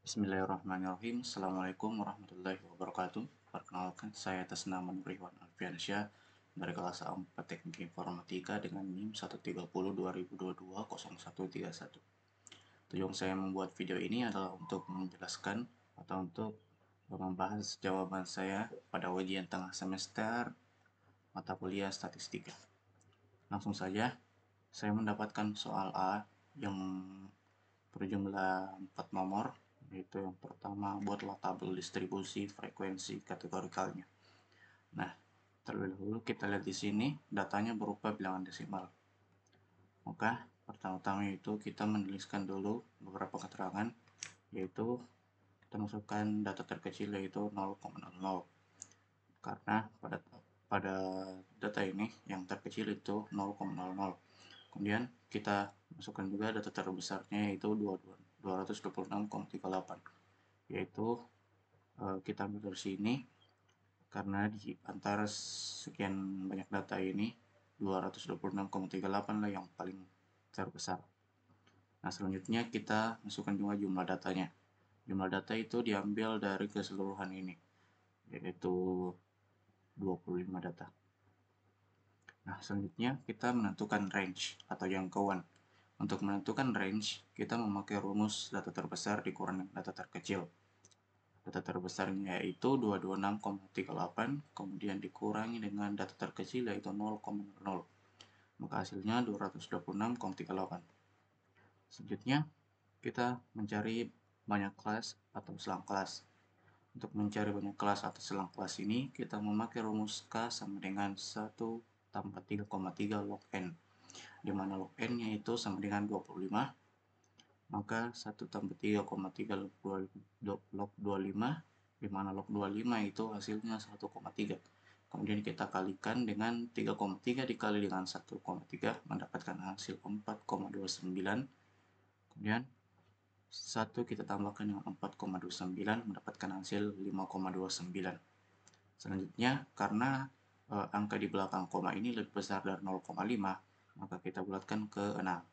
Bismillahirrahmanirrahim. Assalamualaikum warahmatullahi wabarakatuh. Perkenalkan, saya atas nama Nurihwan Alfiansyah dari kelas A4 Teknik Informatika dengan NIM 130-2022-0131. Tujuan saya membuat video ini adalah untuk menjelaskan atau untuk membahas jawaban saya pada ujian tengah semester mata kuliah statistika. Langsung saja, saya mendapatkan soal A yang berjumlah 4 nomor, yaitu yang pertama, buatlah tabel distribusi frekuensi kategorikalnya. Nah, terlebih dahulu kita lihat di sini, datanya berupa bilangan desimal. Maka, pertama-tama itu kita menuliskan dulu beberapa keterangan, yaitu kita masukkan data terkecil yaitu 0,00. Karena pada data ini yang terkecil itu 0,00. Kemudian kita masukkan juga data terbesarnya yaitu 226,38, yaitu kita ambil dari sini karena di antara sekian banyak data ini 226,38 lah yang paling terbesar. Nah, selanjutnya kita masukkan juga jumlah datanya. Jumlah data itu diambil dari keseluruhan ini, yaitu 25 data. Nah, selanjutnya kita menentukan range atau jangkauan. Untuk menentukan range, kita memakai rumus data terbesar dikurangi data terkecil. Data terbesarnya yaitu 226,38, kemudian dikurangi dengan data terkecil yaitu 0,00. Maka hasilnya 226,38. Selanjutnya, kita mencari banyak kelas atau selang kelas. Untuk mencari banyak kelas atau selang kelas ini, kita memakai rumus K sama dengan 1 tambah 3,3 log N, di mana log N-nya itu sama dengan 25, maka 1 tambah 3,3 log 25, di mana log 25 itu hasilnya 1,3. Kemudian kita kalikan dengan 3,3 dikali dengan 1,3, mendapatkan hasil 4,29. Kemudian 1 kita tambahkan dengan 4,29, mendapatkan hasil 5,29. Selanjutnya, karena angka di belakang koma ini lebih besar dari 0,5, maka kita bulatkan ke 6.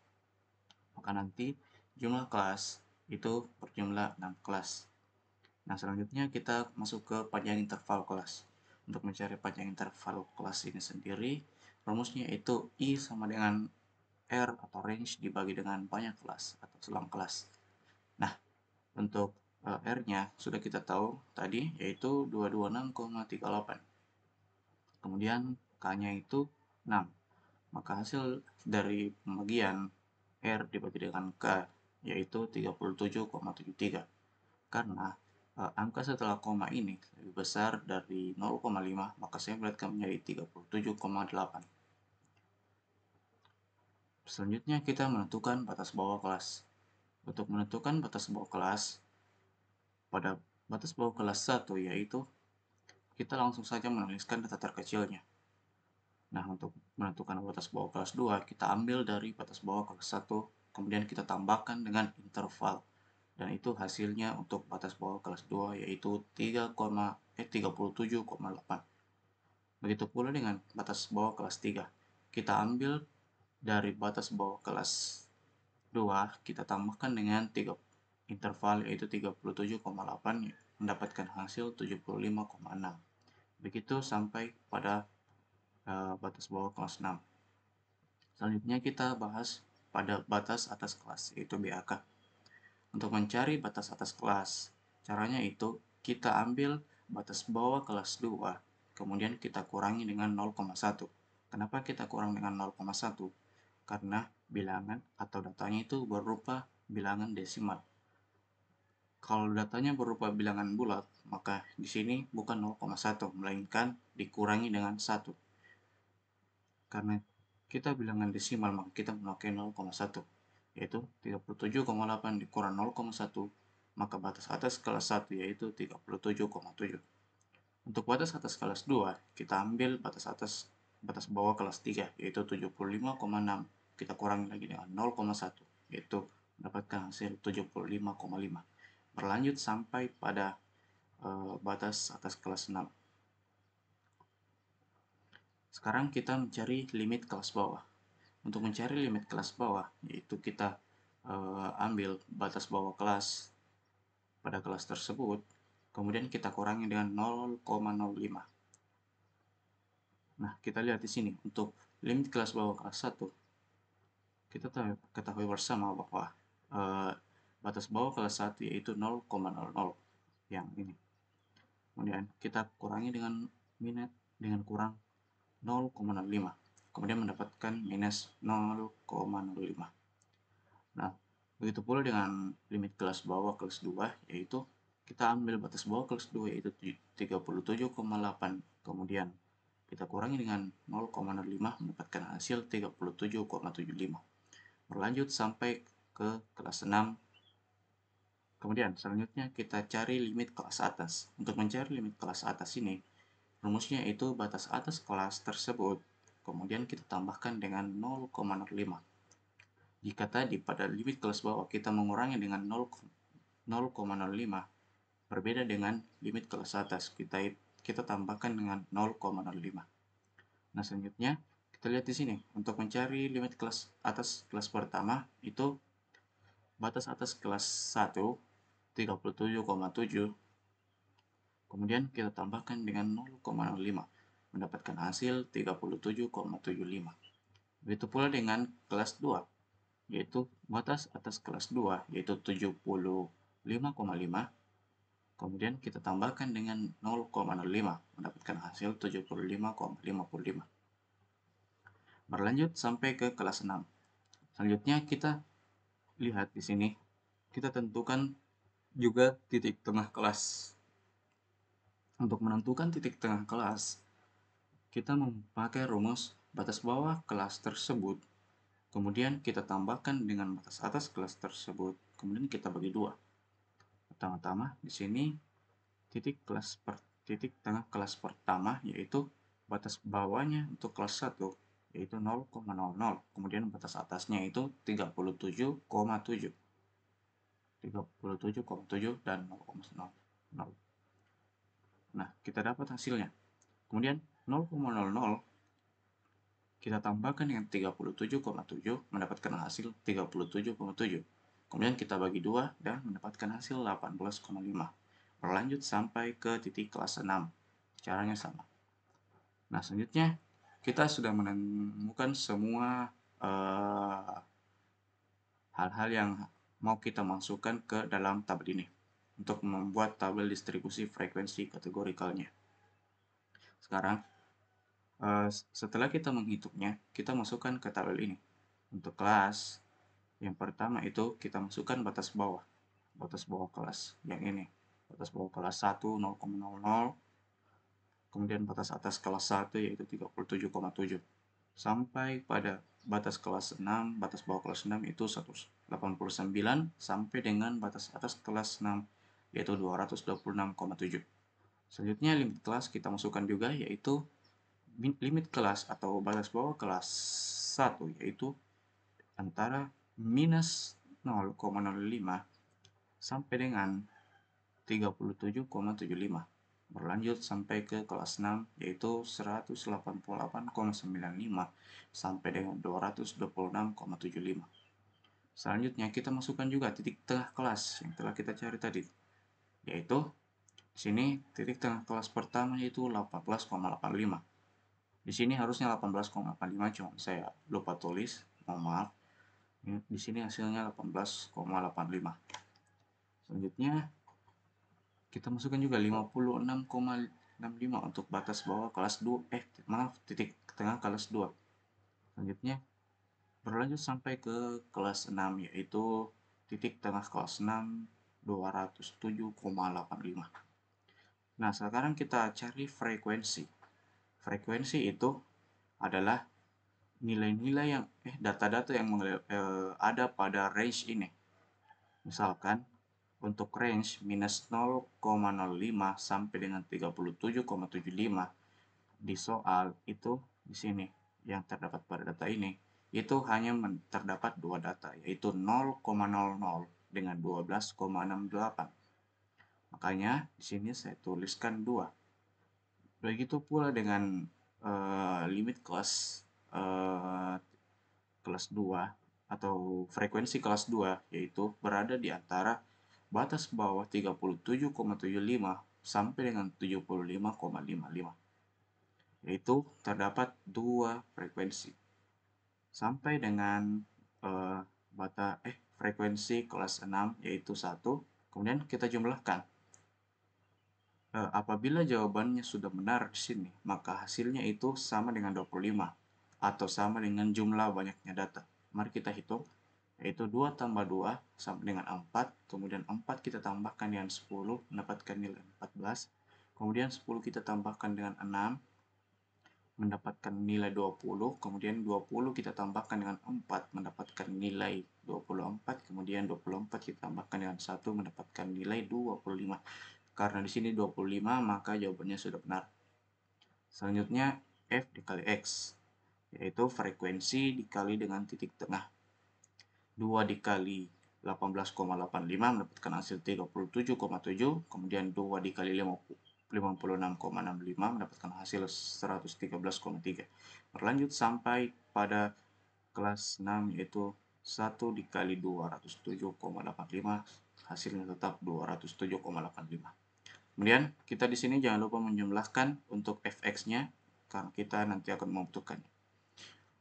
Maka nanti jumlah kelas itu berjumlah 6 kelas. Nah, selanjutnya kita masuk ke panjang interval kelas. Untuk mencari panjang interval kelas ini sendiri, rumusnya itu I sama dengan R atau range dibagi dengan banyak kelas atau selang kelas. Nah, untuk R-nya sudah kita tahu tadi, yaitu 226,38. Kemudian K-nya itu 6. Maka hasil dari pembagian R dibagi dengan K yaitu 37,73. Karena angka setelah koma ini lebih besar dari 0,5, maka saya bulatkan menjadi 37,8. Selanjutnya kita menentukan batas bawah kelas. Untuk menentukan batas bawah kelas, pada batas bawah kelas 1 yaitu kita langsung saja menuliskan data terkecilnya. Nah, untuk menentukan batas bawah kelas 2, kita ambil dari batas bawah kelas 1, kemudian kita tambahkan dengan interval. Dan itu hasilnya untuk batas bawah kelas 2 yaitu 37,8. Begitu pula dengan batas bawah kelas 3. Kita ambil dari batas bawah kelas 2, kita tambahkan dengan 3 interval yaitu 37,8, mendapatkan hasil 75,6. Begitu sampai pada batas bawah kelas 6. Selanjutnya kita bahas pada batas atas kelas, yaitu BAK. Untuk mencari batas atas kelas, caranya itu kita ambil batas bawah kelas 2, kemudian kita kurangi dengan 0,1. Kenapa kita kurang dengan 0,1? Karena bilangan atau datanya itu berupa bilangan desimal. Kalau datanya berupa bilangan bulat, maka di sini bukan 0,1, melainkan dikurangi dengan 1. Karena kita bilangan desimal, maka kita memakai 0,1, yaitu 37,8 dikurang 0,1, maka batas atas kelas 1 yaitu 37,7. Untuk batas atas kelas 2, kita ambil batas bawah kelas 3, yaitu 75,6. Kita kurangi lagi dengan 0,1, yaitu mendapatkan hasil 75,5. Berlanjut sampai pada batas atas kelas 6. Sekarang kita mencari limit kelas bawah. Untuk mencari limit kelas bawah, yaitu kita ambil batas bawah kelas pada kelas tersebut, kemudian kita kurangi dengan 0,05. Nah, kita lihat di sini untuk limit kelas bawah kelas 1, kita ketahui bersama bahwa eh, batas bawah kelas 1 yaitu 0,00 yang ini. Kemudian kita kurangi dengan kurang 0,05. Kemudian mendapatkan minus 0,05. Nah, begitu pula dengan limit kelas bawah kelas 2, yaitu kita ambil batas bawah kelas 2 yaitu 37,8. Kemudian kita kurangi dengan 0,05 mendapatkan hasil 37,75. Berlanjut sampai ke kelas 6. Kemudian selanjutnya kita cari limit kelas atas. Untuk mencari limit kelas atas ini, rumusnya itu batas atas kelas tersebut, kemudian kita tambahkan dengan 0,05. Jika tadi pada limit kelas bawah kita mengurangi dengan 0,05, berbeda dengan limit kelas atas, kita tambahkan dengan 0,05. Nah, selanjutnya kita lihat di sini, untuk mencari limit kelas atas kelas pertama, itu batas atas kelas 1, 37,7, kemudian kita tambahkan dengan 0,05, mendapatkan hasil 37,75. Begitu pula dengan kelas 2, yaitu batas atas kelas 2, yaitu 75,5, kemudian kita tambahkan dengan 0,05, mendapatkan hasil 75,55. Berlanjut sampai ke kelas 6. Selanjutnya kita lihat di sini, kita tentukan juga titik tengah kelas. Untuk menentukan titik tengah kelas, kita memakai rumus batas bawah kelas tersebut, kemudian kita tambahkan dengan batas atas kelas tersebut, kemudian kita bagi dua. Pertama-tama di sini titik tengah kelas pertama yaitu batas bawahnya untuk kelas 1 yaitu 0,00, kemudian batas atasnya itu 37,7 dan 0,00. Nah, kita dapat hasilnya. Kemudian 0,00 kita tambahkan dengan 37,7 mendapatkan hasil 37,7. Kemudian kita bagi 2 dan mendapatkan hasil 18,5. Berlanjut sampai ke titik kelas 6. Caranya sama. Nah, selanjutnya kita sudah menemukan semua hal-hal yang mau kita masukkan ke dalam tabel ini untuk membuat tabel distribusi frekuensi kategorikalnya. Sekarang, setelah kita menghitungnya, kita masukkan ke tabel ini. Untuk kelas, yang pertama itu kita masukkan batas bawah kelas yang ini. Batas bawah kelas 1 0,00, kemudian batas atas kelas 1 yaitu 37,7. Sampai pada batas kelas 6, batas bawah kelas 6 itu 189 sampai dengan batas atas kelas 6 yaitu 226,7. Selanjutnya limit kelas kita masukkan juga yaitu limit kelas atau batas bawah kelas 1 yaitu antara minus 0,05 sampai dengan 37,75. Berlanjut sampai ke kelas 6 yaitu 188,95 sampai dengan 226,75. Selanjutnya kita masukkan juga titik tengah kelas yang telah kita cari tadi, yaitu di sini titik tengah kelas pertama yaitu 18,85. Di sini harusnya 18,85, cuma saya lupa tulis, mohon maaf. Di sini hasilnya 18,85. Selanjutnya kita masukkan juga 56,65 untuk batas bawah kelas 2, titik tengah kelas 2. Selanjutnya berlanjut sampai ke kelas 6 yaitu titik tengah kelas 6 207,85. Nah, sekarang kita cari frekuensi. Frekuensi itu adalah nilai-nilai yang data-data yang ada pada range ini. Misalkan untuk range minus 0,05 sampai dengan 37,75 di soal itu di sini yang terdapat pada data ini itu hanya terdapat dua data yaitu 0,00 dengan 12,68. Makanya di sini saya tuliskan 2. Begitu pula dengan limit kelas kelas 2 atau frekuensi kelas 2 yaitu berada di antara batas bawah 37,75 sampai dengan 75,55. Yaitu terdapat dua frekuensi. Sampai dengan frekuensi kelas 6 yaitu 1. Kemudian kita jumlahkan. Apabila jawabannya sudah benar di sini, maka hasilnya itu sama dengan 25 atau sama dengan jumlah banyaknya data. Mari kita hitung, yaitu 2 tambah 2 sama dengan 4, kemudian 4 kita tambahkan dengan 10, mendapatkan nilai 14, kemudian 10 kita tambahkan dengan 6, mendapatkan nilai 20, kemudian 20 kita tambahkan dengan 4, mendapatkan nilai 24, kemudian 24 kita tambahkan dengan 1, mendapatkan nilai 25. Karena di sini 25, maka jawabannya sudah benar. Selanjutnya, F dikali X, yaitu frekuensi dikali dengan titik tengah. 2 dikali 18,85 mendapatkan hasil 37,7, kemudian 2 dikali 56,65 mendapatkan hasil 113,3. Berlanjut sampai pada kelas 6, yaitu 1 dikali 207,85, hasilnya tetap 207,85. Kemudian kita di sini jangan lupa menjumlahkan untuk fx-nya karena kita nanti akan membutuhkannya.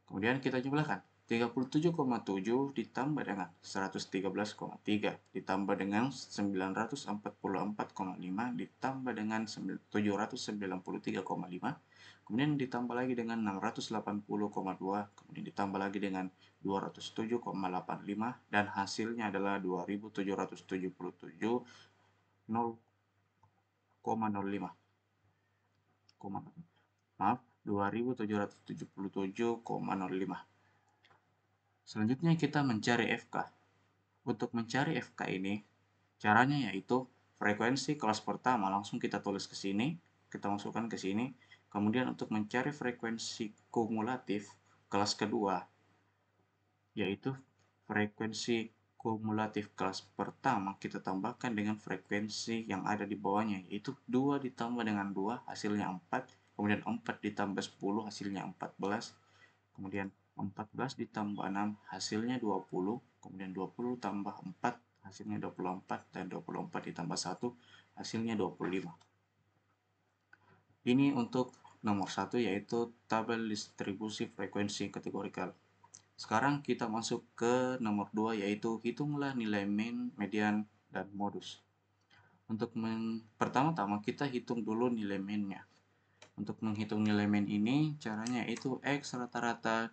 Kemudian kita jumlahkan 37,7 ditambah dengan 113,3 ditambah dengan 944,5 ditambah dengan 793,5, kemudian ditambah lagi dengan 680,2, kemudian ditambah lagi dengan 207,85, dan hasilnya adalah 2777,05. Maaf, 2777,05. Selanjutnya kita mencari FK. Untuk mencari FK ini, caranya yaitu frekuensi kelas pertama langsung kita tulis ke sini, kita masukkan ke sini. Kemudian untuk mencari frekuensi kumulatif kelas kedua, yaitu frekuensi kumulatif kelas pertama kita tambahkan dengan frekuensi yang ada di bawahnya, yaitu 2 ditambah dengan 2 hasilnya 4, kemudian 4 ditambah 10 hasilnya 14, kemudian 14 ditambah 6 hasilnya 20, kemudian 20 tambah 4 hasilnya 24, dan 24 ditambah 1 hasilnya 25. Ini untuk nomor 1, yaitu tabel distribusi frekuensi kategorikal. Sekarang kita masuk ke nomor 2, yaitu hitunglah nilai mean, median, dan modus. Untuk pertama-tama kita hitung dulu nilai mean-nya. Untuk menghitung nilai mean ini, caranya yaitu X rata-rata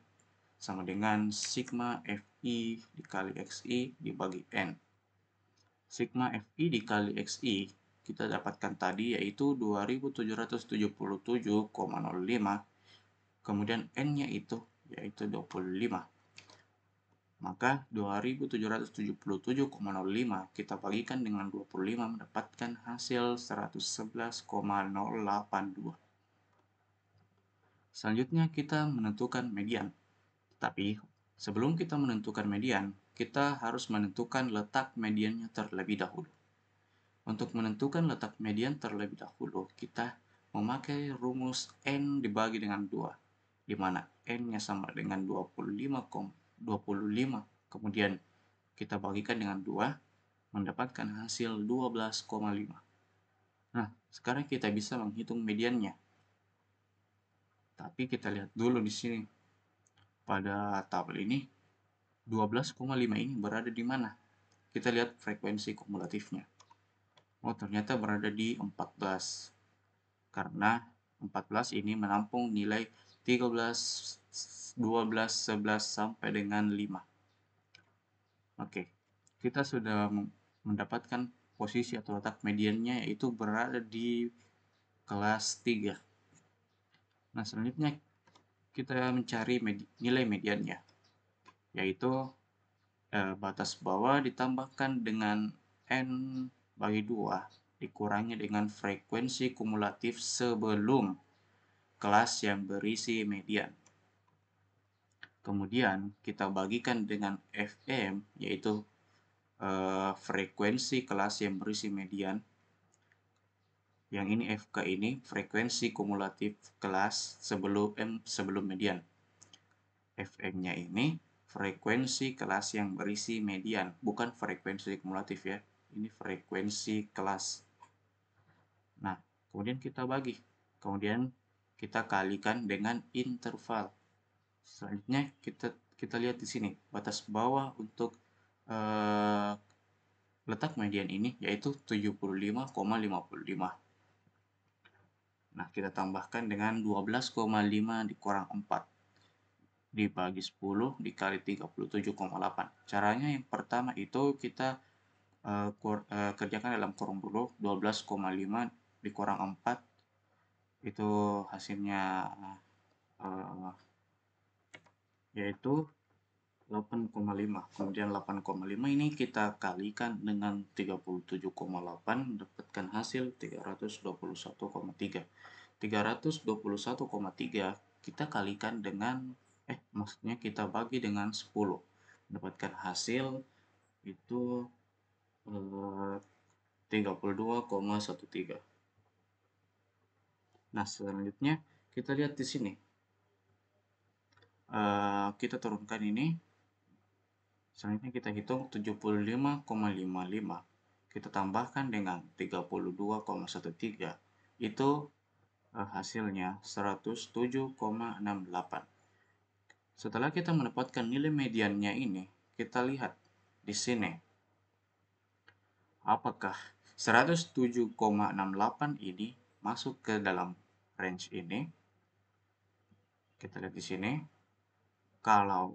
sama dengan sigma Fi dikali Xi dibagi N. Sigma Fi dikali Xi kita dapatkan tadi yaitu 2777,05, kemudian N-nya itu yaitu 25. Maka 2777,05 kita bagikan dengan 25 mendapatkan hasil 111,082. Selanjutnya kita menentukan median. Tapi sebelum kita menentukan median, kita harus menentukan letak mediannya terlebih dahulu. Untuk menentukan letak median terlebih dahulu, kita memakai rumus N dibagi dengan 2, di mana N-nya sama dengan 25, kemudian kita bagikan dengan 2, mendapatkan hasil 12,5. Nah, sekarang kita bisa menghitung mediannya. Tapi kita lihat dulu di sini. Pada tabel ini, 12,5 ini berada di mana? Kita lihat frekuensi kumulatifnya. Oh, ternyata berada di 14. Karena 14 ini menampung nilai 13, 12, 11, sampai dengan 5. Oke, kita sudah mendapatkan posisi atau letak mediannya, yaitu berada di kelas 3. Nah, selanjutnya kita mencari nilai mediannya, yaitu batas bawah ditambahkan dengan N bagi 2 dikurangi dengan frekuensi kumulatif sebelum kelas yang berisi median. Kemudian kita bagikan dengan Fm, yaitu frekuensi kelas yang berisi median. Yang ini Fk ini frekuensi kumulatif kelas sebelum median. Fm-nya ini frekuensi kelas yang berisi median, bukan frekuensi kumulatif ya. ini frekuensi kelas. Nah, kemudian kita bagi. Kemudian kita kalikan dengan interval. Selanjutnya kita lihat di sini batas bawah untuk letak median ini yaitu 75,55. Nah, kita tambahkan dengan 12,5 dikurang 4 dibagi 10 dikali 37,8. Caranya yang pertama itu kita kerjakan dalam kurung dulu. 12,5 dikurang 4 itu hasilnya yaitu 8,5. Kemudian 8,5 ini kita kalikan dengan 37,8 mendapatkan hasil 321,3. 321,3 kita kalikan dengan maksudnya kita bagi dengan 10 mendapatkan hasil itu 32,13. Nah, selanjutnya kita lihat di sini. Kita turunkan ini. Selanjutnya kita hitung 75,55. Kita tambahkan dengan 32,13. Itu hasilnya 107,68. Setelah kita mendapatkan nilai mediannya ini, kita lihat di sini. Apakah 107,68 ini masuk ke dalam range ini? Kita lihat di sini. Kalau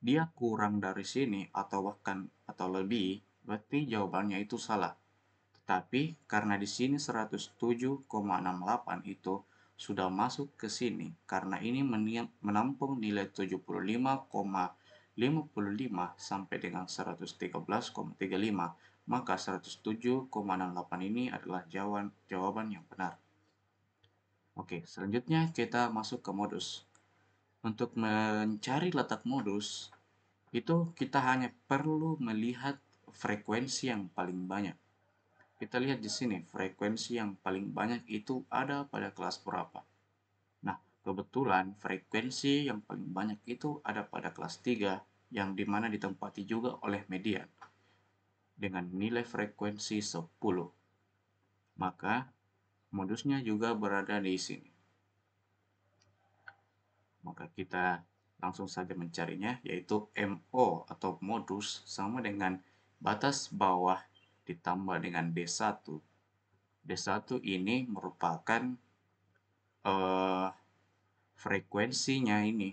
dia kurang dari sini atau lebih, berarti jawabannya itu salah. Tetapi karena di sini 107,68 itu sudah masuk ke sini karena ini menampung nilai 75,55 sampai dengan 113,35, maka 107,68 ini adalah jawaban yang benar. Oke, selanjutnya kita masuk ke modus. Untuk mencari letak modus, itu kita hanya perlu melihat frekuensi yang paling banyak. Kita lihat di sini, frekuensi yang paling banyak itu ada pada kelas berapa. Nah, kebetulan frekuensi yang paling banyak itu ada pada kelas 3, yang dimana ditempati juga oleh median, dengan nilai frekuensi 10. Maka, modusnya juga berada di sini. Maka kita langsung saja mencarinya, yaitu MO atau modus sama dengan batas bawah ditambah dengan D1. D1 ini merupakan frekuensinya ini.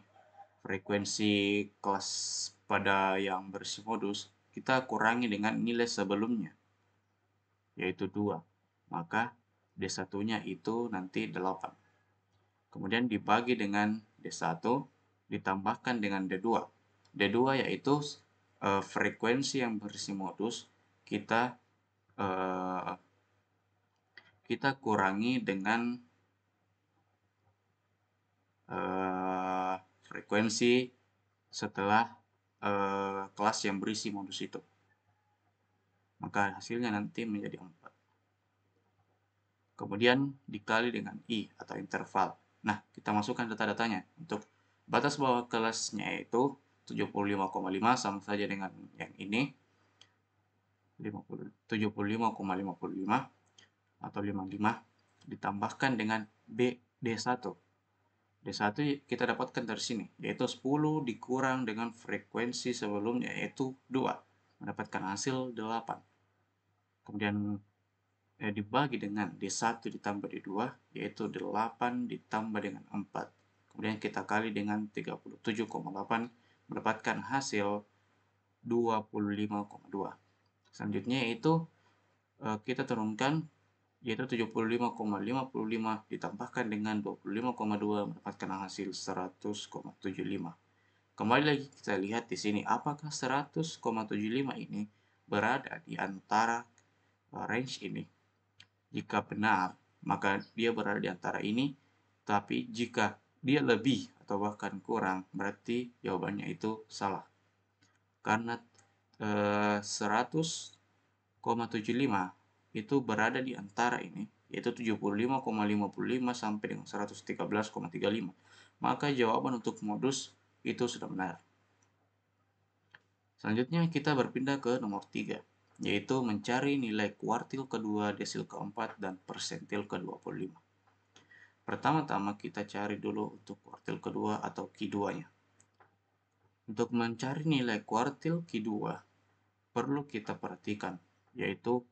Frekuensi kelas pada yang berisi modus, kita kurangi dengan nilai sebelumnya, yaitu 2. Maka D1-nya itu nanti 8. Kemudian dibagi dengan D1, ditambahkan dengan D2. D2 yaitu frekuensi yang berisi modus, kita kurangi dengan frekuensi setelah kelas yang berisi modus itu. Maka hasilnya nanti menjadi 4. Kemudian dikali dengan I atau interval. Nah, kita masukkan data-datanya. Untuk batas bawah kelasnya itu 75,5 sama saja dengan yang ini. 75,55 atau 55 ditambahkan dengan D1. D1 kita dapatkan dari sini, yaitu 10 dikurang dengan frekuensi sebelumnya, yaitu 2. Mendapatkan hasil 8. Kemudian dibagi dengan D1 ditambah D2, yaitu 8 ditambah dengan 4. Kemudian kita kali dengan 37,8, mendapatkan hasil 25,2. Selanjutnya yaitu kita turunkan, yaitu 75,55 ditambahkan dengan 25,2 mendapatkan hasil 100,75. Kembali lagi kita lihat di sini, apakah 100,75 ini berada di antara range ini. Jika benar, maka dia berada di antara ini, tapi jika dia lebih atau bahkan kurang, berarti jawabannya itu salah. Karena 100,75 itu berada di antara ini, yaitu 75,55 sampai dengan 113,35. Maka jawaban untuk modus itu sudah benar. Selanjutnya kita berpindah ke nomor 3. yaitu mencari nilai kuartil kedua, desil keempat, dan persentil ke-25. Pertama-tama kita cari dulu untuk kuartil kedua atau Q2-nya. Untuk mencari nilai kuartil Q2, perlu kita perhatikan, yaitu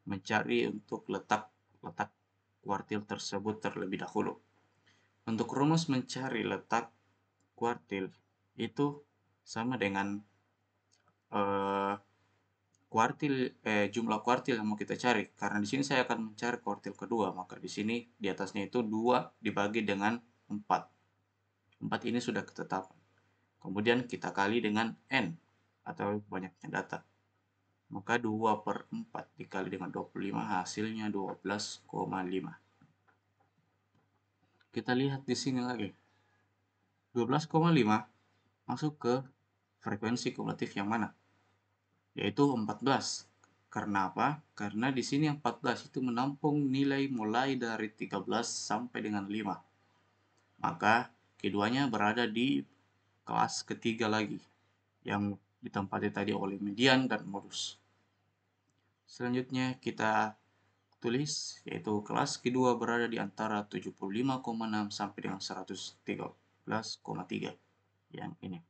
mencari untuk letak kuartil tersebut terlebih dahulu. Untuk rumus mencari letak kuartil itu sama dengan jumlah kuartil yang mau kita cari. Karena di sini saya akan mencari kuartil kedua, maka di sini di atasnya itu 2 dibagi dengan 4. 4 ini sudah ketetapan. Kemudian kita kali dengan N atau banyaknya data. Maka 2/4 dikali dengan 25 hasilnya 12,5. Kita lihat di sini lagi. 12,5 masuk ke frekuensi kumulatif yang mana? Yaitu 14. Karena apa? Karena di sini 14 itu menampung nilai mulai dari 13 sampai dengan 5. Maka keduanya berada di kelas ketiga lagi, yang ditempati tadi oleh median dan modus. Selanjutnya kita tulis, yaitu kelas kedua berada di antara 75,6 sampai dengan 113,3, yang ini.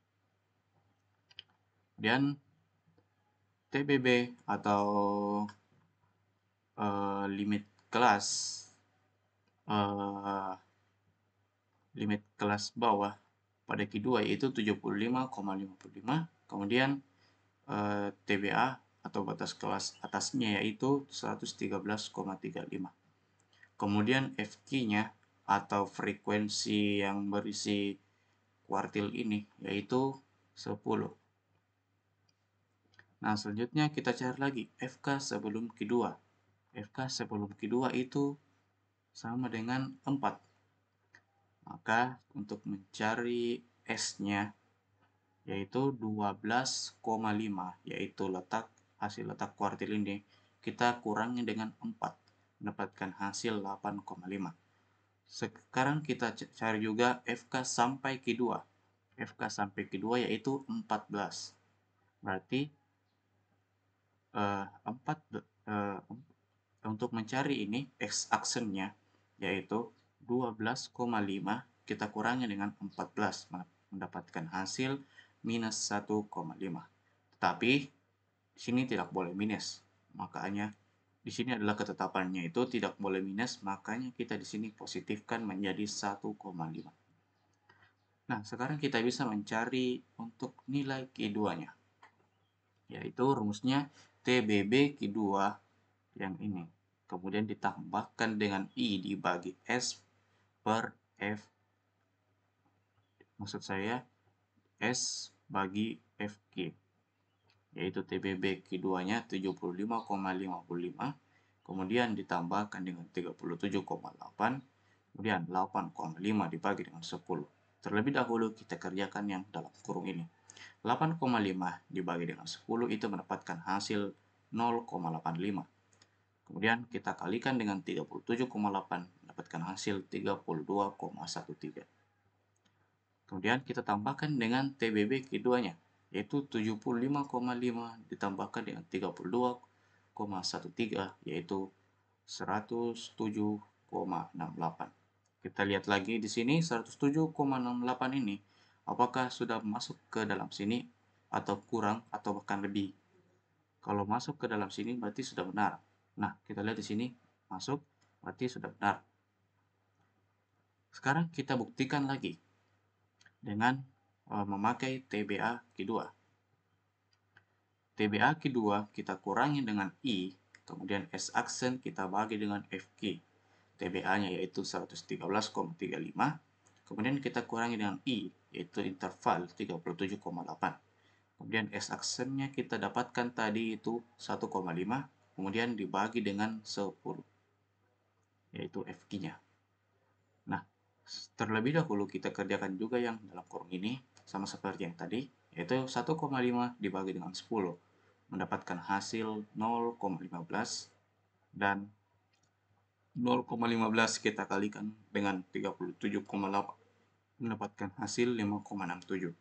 Dan TBB atau limit kelas bawah pada Q2 yaitu 75,55. Kemudian TBA atau batas kelas atasnya yaitu 113,35. Kemudian FQ-nya atau frekuensi yang berisi kuartil ini yaitu 10. Nah, selanjutnya kita cari lagi FK sebelum Q2. FK sebelum Q2 itu sama dengan 4. Maka untuk mencari S-nya yaitu 12,5, yaitu hasil letak kuartil ini, kita kurangi dengan 4, mendapatkan hasil 8,5. Sekarang kita cari juga FK sampai Q2. FK sampai Q2 yaitu 14. Berarti 4 untuk mencari ini X aksennya yaitu 12,5 kita kurangi dengan 14 mendapatkan hasil minus 1,5. Tetapi di sini tidak boleh minus. Makanya di sini adalah ketetapannya itu tidak boleh minus, makanya kita di sini positifkan menjadi 1,5. Nah, sekarang kita bisa mencari untuk nilai Q2-nya. Yaitu rumusnya TBB Q2 yang ini. Kemudian ditambahkan dengan I dibagi S per F. Maksud saya S bagi FQ. Yaitu TBB Q2-nya 75,55. Kemudian ditambahkan dengan 37,8. Kemudian 8,5 dibagi dengan 10. Terlebih dahulu kita kerjakan yang dalam kurung ini. 8,5 dibagi dengan 10 itu mendapatkan hasil 0,85. Kemudian kita kalikan dengan 37,8 mendapatkan hasil 32,13. Kemudian kita tambahkan dengan TBB Q2-nya yaitu 75,5 ditambahkan dengan 32,13 yaitu 107,68. Kita lihat lagi di sini 107,68 ini apakah sudah masuk ke dalam sini atau kurang atau bahkan lebih. Kalau masuk ke dalam sini berarti sudah benar. Nah, kita lihat di sini masuk berarti sudah benar. Sekarang kita buktikan lagi dengan memakai TBA Q2. TBA Q2 kita kurangi dengan I, kemudian S aksen kita bagi dengan FQ. TBA-nya yaitu 113,35, kemudian kita kurangi dengan I, yaitu interval 37,8. Kemudian S aksennya kita dapatkan tadi itu 1,5, kemudian dibagi dengan 10, yaitu FQ-nya. Nah, terlebih dahulu kita kerjakan juga yang dalam kurung ini, sama seperti yang tadi, yaitu 1,5 dibagi dengan 10, mendapatkan hasil 0,15, dan 0,15 kita kalikan dengan 37,8, mendapatkan hasil 5,67.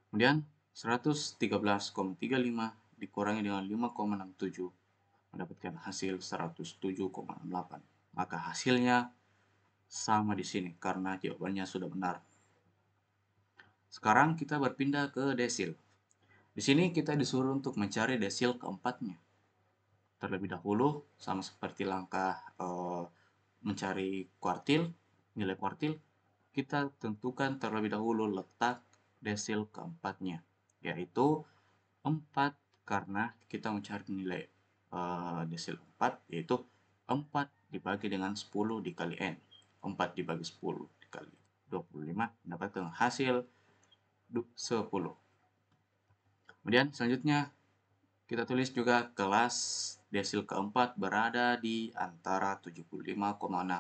Kemudian 113,35 dikurangi dengan 5,67 mendapatkan hasil 107,68. Maka hasilnya sama di sini karena jawabannya sudah benar. Sekarang kita berpindah ke desil. Di sini kita disuruh untuk mencari desil keempatnya. Terlebih dahulu, sama seperti langkah mencari kuartil, nilai kuartil, kita tentukan terlebih dahulu letak desil keempatnya, yaitu 4, karena kita mencari nilai desil 4, yaitu 4 dibagi dengan 10 dikali N. 4 dibagi 10 dikali 25 mendapatkan hasil 10. Kemudian selanjutnya kita tulis juga kelas desil keempat berada di antara 75,6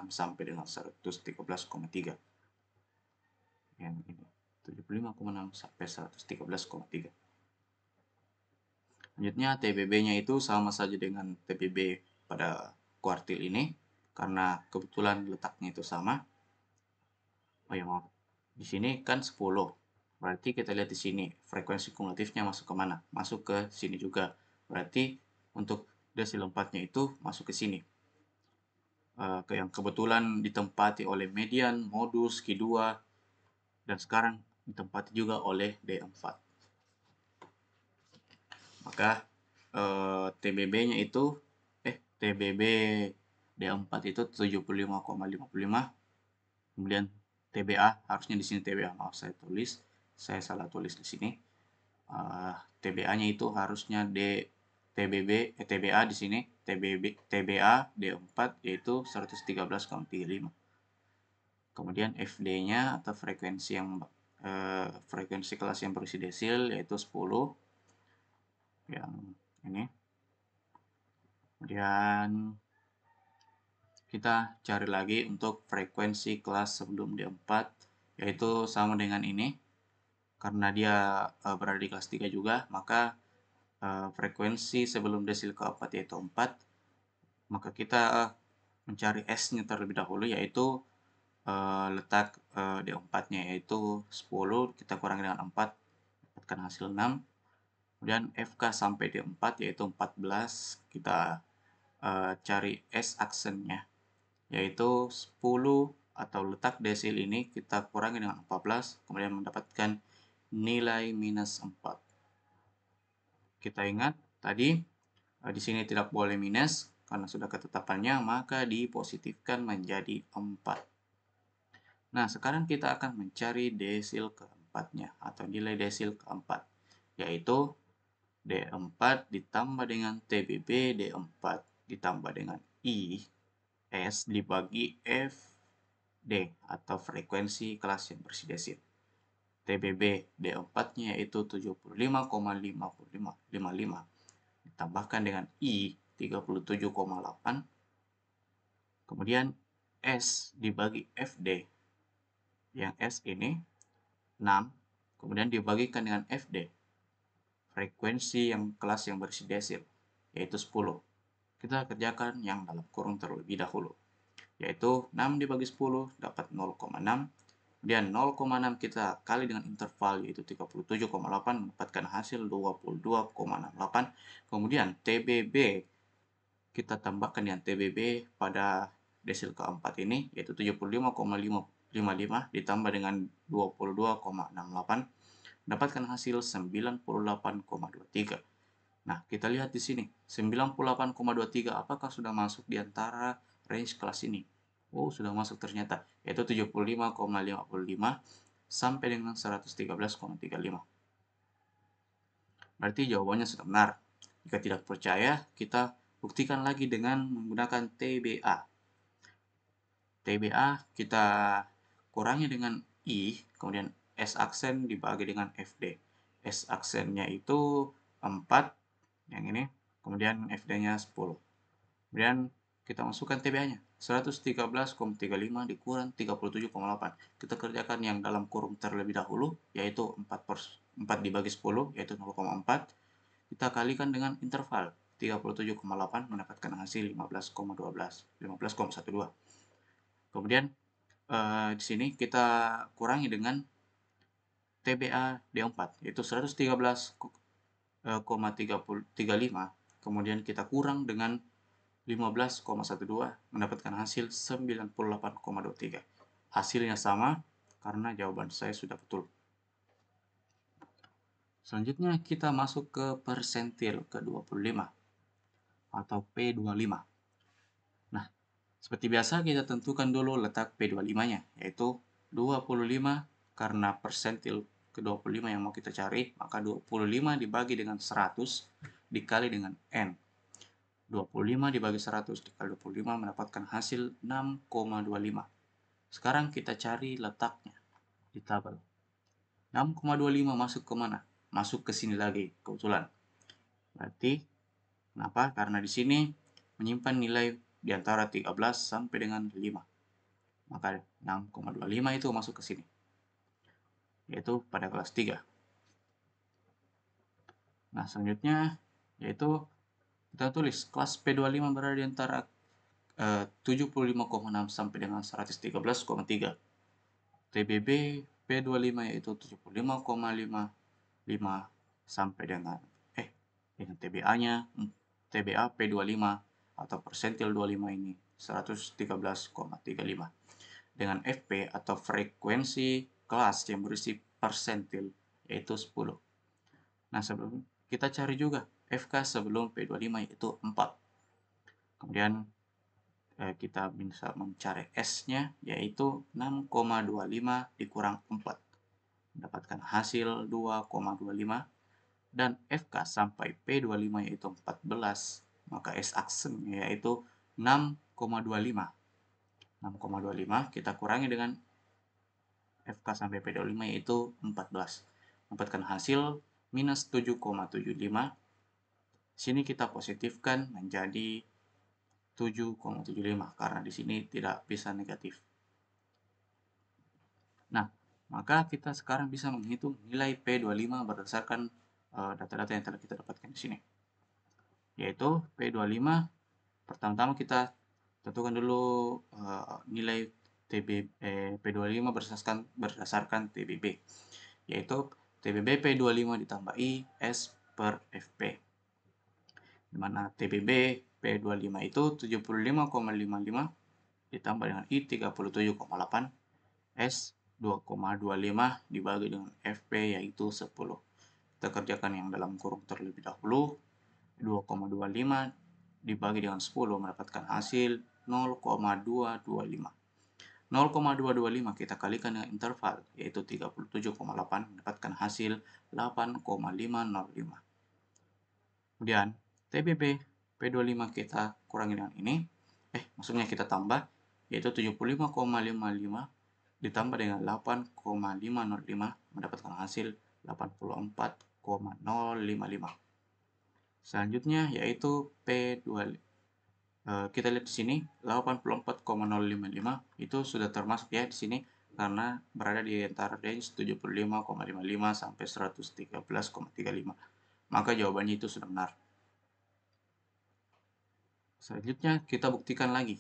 sampai dengan 113,3. Yang ini 75,6 sampai 113,3. Selanjutnya TBB-nya itu sama saja dengan TBB pada kuartil ini karena kebetulan letaknya itu sama. Oh ya maaf, di sini kan 10. Berarti kita lihat di sini frekuensi kumulatifnya masuk ke mana? Masuk ke sini juga. Berarti untuk desil 4-nya itu masuk ke sini. Yang kebetulan ditempati oleh median, modus, Q2, dan sekarang ditempati juga oleh D4. Maka TBB-nya itu TBB D4 itu 75,55. Kemudian TBA, harusnya di sini TBA, maaf saya salah tulis di sini. TBA-nya itu harusnya TBA di sini TBA D4 yaitu 113,35. Kemudian FD-nya atau frekuensi kelas yang berisi desil yaitu 10 yang ini. Kemudian kita cari lagi untuk frekuensi kelas sebelum D4 yaitu sama dengan ini. Karena dia berada di kelas 3 juga, maka frekuensi sebelum desil keempat yaitu 4, maka kita mencari S-nya terlebih dahulu, yaitu letak D4-nya yaitu 10, kita kurangi dengan 4, dapatkan hasil 6. Kemudian FK sampai D4 yaitu 14, kita cari S aksennya, yaitu 10 atau letak desil ini kita kurangi dengan 14, kemudian mendapatkan nilai minus 4. Kita ingat tadi di sini tidak boleh minus karena sudah ketetapannya, maka dipositifkan menjadi 4. Nah, sekarang kita akan mencari desil keempatnya atau nilai desil keempat, yaitu D4 ditambah dengan TBB D4 ditambah dengan I S dibagi FD atau frekuensi kelas yang bersih desil. TBB D4-nya yaitu 75,5555 ditambahkan dengan I 37,8. Kemudian S dibagi FD. Yang S ini 6, kemudian dibagikan dengan FD. Frekuensi yang kelas yang berisi desil yaitu 10. Kita kerjakan yang dalam kurung terlebih dahulu, yaitu 6 dibagi 10 dapat 0,6. Kemudian 0,6 kita kali dengan interval yaitu 37,8 mendapatkan hasil 22,68. Kemudian TBB kita tambahkan dengan TBB pada desil keempat ini yaitu 75,555 ditambah dengan 22,68 mendapatkan hasil 98,23. Nah, kita lihat di sini 98,23 apakah sudah masuk di antara range kelas ini? Oh, sudah masuk ternyata, yaitu 75,55 sampai dengan 113,35. Berarti jawabannya sudah benar. Jika tidak percaya, kita buktikan lagi dengan menggunakan TBA. TBA kita kurangi dengan I, kemudian S aksen dibagi dengan FD. S aksennya itu 4, yang ini, kemudian FD-nya 10. Kemudian kita masukkan TBA-nya. 113,35 dikurang 37,8. Kita kerjakan yang dalam kurung terlebih dahulu, yaitu 4 dibagi 10, yaitu 0,4. Kita kalikan dengan interval 37,8 mendapatkan hasil 15,12. Kemudian di sini kita kurangi dengan TBA D4, yaitu 15,35, kemudian kita kurang dengan 15,12 mendapatkan hasil 98,23. Hasilnya sama karena jawaban saya sudah betul. Selanjutnya kita masuk ke persentil ke-25 atau P25. Nah, seperti biasa kita tentukan dulu letak P25-nya, yaitu 25 karena persentil ke-25 yang mau kita cari, maka 25 dibagi dengan 100 dikali dengan N. 25 dibagi 100 dikali 25 mendapatkan hasil 6,25. Sekarang kita cari letaknya di tabel. 6,25 masuk ke mana? Masuk ke sini lagi, kebetulan. Berarti, kenapa? Karena di sini menyimpan nilai di antara 13 sampai dengan 5. Maka 6,25 itu masuk ke sini, yaitu pada kelas 3. Nah, selanjutnya yaitu kita tulis kelas P25 berada di antara 75,6 sampai dengan 113,3. TBB P25 yaitu 75,55 sampai dengan TBA-nya TBA P25 atau persentil 25 ini 113,35 dengan FP atau frekuensi kelas yang berisi persentil yaitu 10. Nah, sebelum kita cari juga FK sebelum P25 yaitu 4. Kemudian kita bisa mencari S-nya yaitu 6,25 dikurang 4. Mendapatkan hasil 2,25 dan FK sampai P25 yaitu 14. Maka S-aksennya yaitu 6,25. 6,25 kita kurangi dengan FK sampai P25 yaitu 14. Mendapatkan hasil minus 7,75. Sini kita positifkan menjadi 7,75 karena di sini tidak bisa negatif. Nah, maka kita sekarang bisa menghitung nilai P25 berdasarkan data-data yang telah kita dapatkan di sini. Yaitu P25, pertama-tama kita tentukan dulu nilai P25 berdasarkan TBB. Yaitu TBB P25 ditambah I S per FP. Di mana TBB P25 itu 75,55 ditambah dengan I 37,8 S 2,25 dibagi dengan FP yaitu 10. Kita kerjakan yang dalam kurung terlebih dahulu. 2,25 dibagi dengan 10 mendapatkan hasil 0,225. 0,225 kita kalikan dengan interval yaitu 37,8 mendapatkan hasil 8,505. Kemudian TBB P25 kita kurangi dengan ini. Maksudnya kita tambah yaitu 75,55 ditambah dengan 8,505 mendapatkan hasil 84,055. Selanjutnya yaitu P25. Kita lihat di sini 84,055 itu sudah termasuk ya di sini karena berada di antara range 75,55 sampai 113,35. Maka jawabannya itu sudah benar. Selanjutnya kita buktikan lagi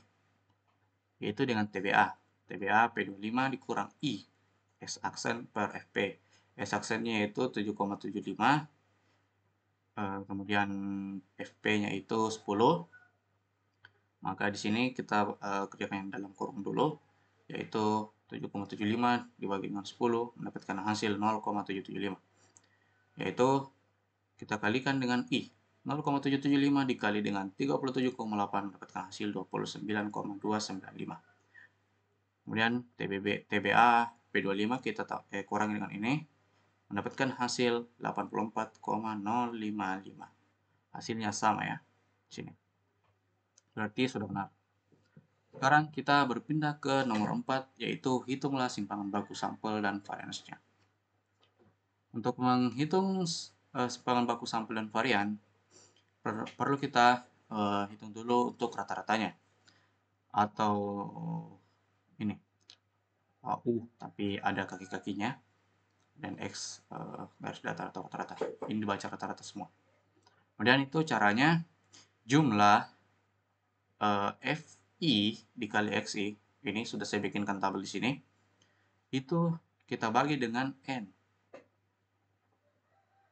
yaitu dengan TBA. TBA P25 dikurang I S aksen per FP. S aksennya yaitu 7,75. Kemudian FP-nya itu 10. Maka di sini kita kerjakan yang dalam kurung dulu, yaitu 7,75 dibagi dengan 10 mendapatkan hasil 0,775. Yaitu kita kalikan dengan I. 0,775 dikali dengan 37,8 mendapatkan hasil 29,295. Kemudian TBA P25 kita kurangi dengan ini mendapatkan hasil 84,055. Hasilnya sama ya di sini. Berarti sudah benar. Sekarang kita berpindah ke nomor 4 yaitu hitunglah simpangan baku sampel dan variansnya. Untuk menghitung simpangan baku sampel dan varian perlu kita hitung dulu untuk rata-ratanya atau ini U tapi ada kaki-kakinya dan X garis datar atau rata-rata. Ini dibaca rata-rata semua. Kemudian itu caranya jumlah FI dikali XI, ini sudah saya bikinkan tabel di sini, itu kita bagi dengan N.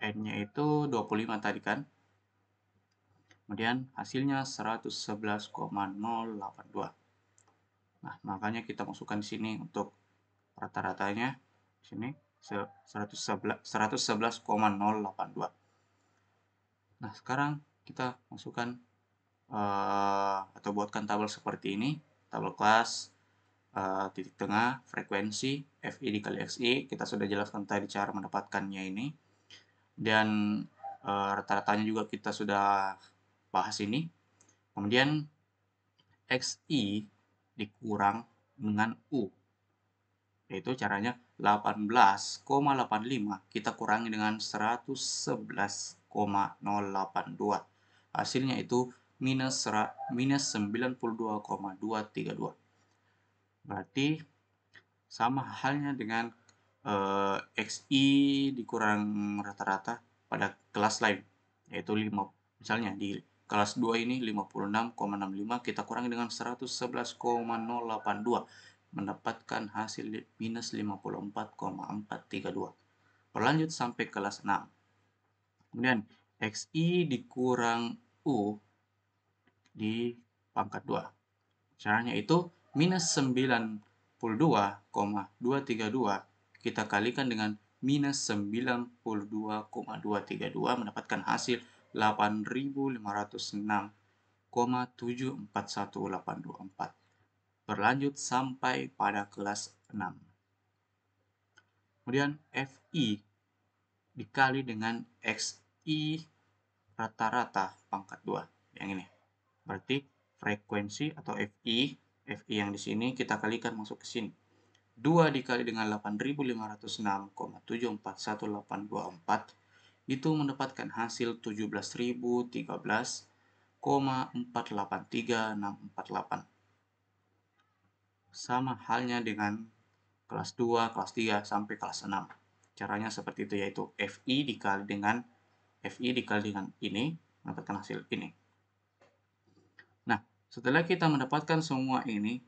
N-nya itu 25 tadi kan. Kemudian hasilnya 111,082. Nah, makanya kita masukkan di sini untuk rata-ratanya. Sini 111,082. Nah, sekarang kita masukkan atau buatkan tabel seperti ini. Tabel kelas, titik tengah, frekuensi, FI dikali XI. Kita sudah jelaskan tadi cara mendapatkannya ini. Dan rata-ratanya juga kita sudah bahas ini. Kemudian XI dikurang dengan U. Yaitu caranya 18,85 kita kurangi dengan 111,082. Hasilnya itu minus 92,232. Berarti sama halnya dengan XI dikurang rata-rata pada kelas lain, yaitu 5. Misalnya di kelas 2 ini 56,65 kita kurangi dengan 111,082 mendapatkan hasil minus 54,432. Berlanjut sampai kelas 6. Kemudian XI dikurang U di pangkat 2. Caranya itu minus 92,232 kita kalikan dengan minus 92,232 mendapatkan hasil 8.506,741824. Berlanjut sampai pada kelas 6. Kemudian FI dikali dengan XI rata-rata pangkat 2. Yang ini. Berarti frekuensi atau FI yang di sini kita kalikan masuk ke sini. 2 dikali dengan 8.506,741824 itu mendapatkan hasil 17.013,483648. Sama halnya dengan kelas 2, kelas 3, sampai kelas 6. Caranya seperti itu, yaitu FI dikali dengan ini mendapatkan hasil ini. Nah, setelah kita mendapatkan semua ini,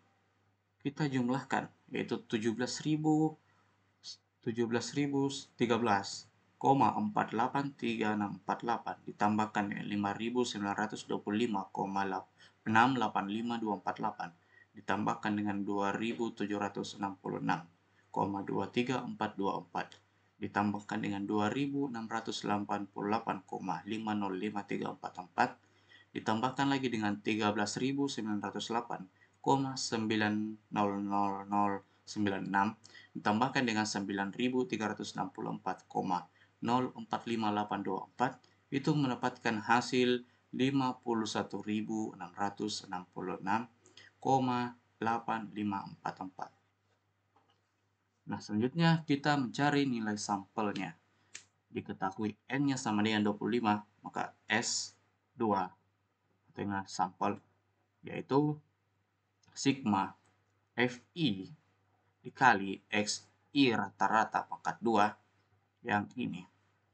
kita jumlahkan, yaitu 17.013,483648 ditambahkan 5.925,685248 ditambahkan dengan 2.766,23424 ditambahkan dengan 2.688,505344 ditambahkan lagi dengan 13.908,90096 ditambahkan dengan 9.364,045824 itu mendapatkan hasil 51.666,8544. Nah, selanjutnya kita mencari nilai sampelnya. Diketahui N-nya sama dengan 25, maka S2 dengan sampel yaitu sigma FI dikali XI rata-rata pangkat 2 yang ini.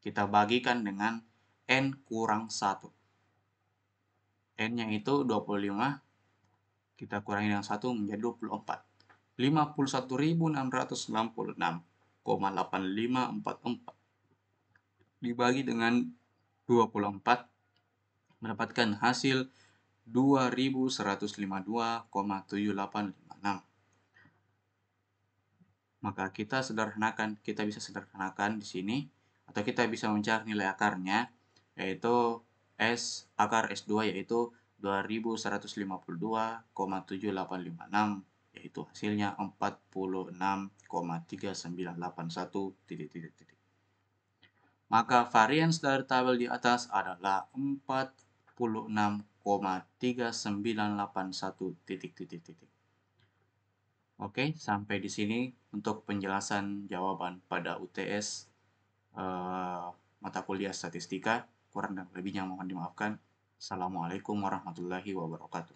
Kita bagikan dengan N kurang 1. N-nya itu 25, kita kurangi dengan 1 menjadi 24. 51.666,8544 dibagi dengan 24 mendapatkan hasil 2.152,7856. Maka kita bisa sederhanakan di sini, atau kita bisa mencari nilai akarnya, yaitu akar S2 yaitu 2152,7856, yaitu hasilnya 46,3981. Maka varians dari tabel di atas adalah 46,3981. Oke, sampai di sini untuk penjelasan jawaban pada UTS mata kuliah statistika. Kurang dan lebihnya mohon dimaafkan. Assalamualaikum warahmatullahi wabarakatuh.